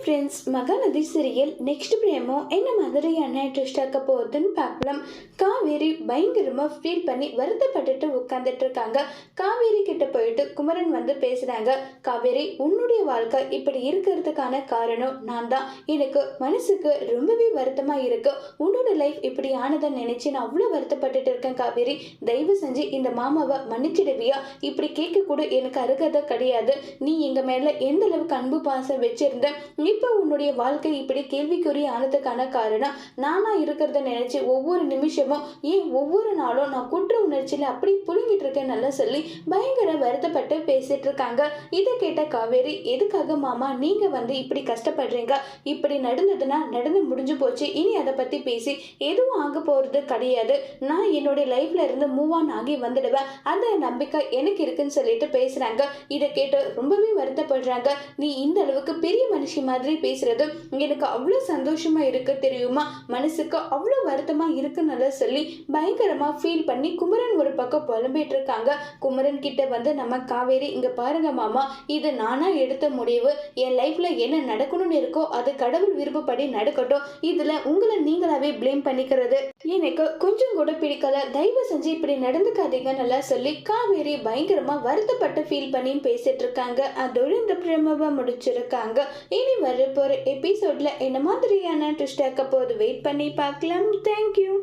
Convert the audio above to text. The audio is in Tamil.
ஃப்ரெண்ட்ஸ், மகாநதி சீரியல் நெக்ஸ்ட் பிரேமோ என்ன மாதிரியான ட்விஸ்ட் ஆக்க போகுதுன்னு பார்க்கலாம். காவேரி பயங்கரமா ஃபீல் பண்ணி வருத்தப்பட்டுட்டு உட்காந்துட்டு இருக்காங்க. காவேரி கிட்ட போயிட்டு குமரன் வந்து பேசுறாங்க. காவேரி, உன்னுடைய வாழ்க்கை இப்படி இருக்கிறதுக்கான காரணம் நான் தான். எனக்கு மனசுக்கு ரொம்பவே வருத்தமா இருக்கு. உன்னோட லைஃப் இப்படி ஆனதை நினைச்சு நான் அவ்வளோ வருத்தப்பட்டுட்டு இருக்கேன். காவேரி, தயவு செஞ்சு இந்த மாமாவை மன்னிச்சிடுவியா? இப்படி கேட்க கூட எனக்கு அருகதை கிடையாது. நீ எங்க மேல எந்த அளவுக்கு அன்பு பாசம் வச்சிருந்த, இப்போ உன்னுடைய வாழ்க்கை இப்படி கேள்விக்குறி ஆனதுக்கான காரணம் நானா இருக்கிறத நினைச்சு ஒவ்வொரு நிமிஷமும், ஏன் ஒவ்வொரு நாளும் நான் குற்ற உணர்ச்சியில அப்படி புழுங்கிட்டு இருக்கேன் நல்லா சொல்லி பயங்கர வருத்தப்பட்டு பேசிட்டு இருக்காங்க. இதை கேட்ட காவேரி, எதுக்காக மாமா நீங்க வந்து இப்படி கஷ்டப்படுறீங்க? இப்படி நடந்ததுன்னா நடந்து முடிஞ்சு போச்சு. இனி அதை பத்தி பேசி எதுவும் ஆக போறது கிடையாது. நான் என்னுடைய லைஃப்ல இருந்து மூவ் ஆன் ஆகி வந்துடுவேன். அந்த நம்பிக்கை எனக்கு இருக்குன்னு சொல்லிட்டு பேசுறாங்க. இதை கேட்டு ரொம்பவே வருத்தப்படுறாங்க. நீ இந்த அளவுக்கு பெரிய மனுஷி மாதிரி பேசுறது எனக்கு அவ்வளோ சந்தோஷமா இருக்கு தெரியுமா? மனசுக்கு அவ்வளோ வருத்தமா இருக்குன்னு சொல்லி பயங்கரமா ஃபீல் பண்ணி குமரன் ஒரு பக்கம் புலம்பிட்டு இருக்காங்க. குமரன் கிட்ட வந்து நம்ம காவேரி, இங்க பாருங்க மாமா, இது நானா எடுத்த முடிவு. என் லைஃப்ல என்ன நடக்கணும்னு இருக்கோ அது கடவுள் விருப்பப்படி நடக்கட்டும். இதுல உங்களை நீங்களாவே பிளேம் பண்ணிக்கிறது எனக்கு கொஞ்சம் கூட பிடிக்கல. தயவு செஞ்சு இப்படி நடந்துக்காதீங்கன்னு சொல்லி காவேரி பயங்கரமா வருத்தப்பட்டு ஃபீல் பண்ணி பேசிட்டு இருக்காங்க. அதோட இந்த பிரமவை முடிச்சிருக்காங்க. இனி வரப்போற எபிசோட்ல என்ன மாதிரியான ட்விஸ்ட் ஆக்க போது வெயிட் பண்ணி பார்க்கலாம். தேங்க்யூ.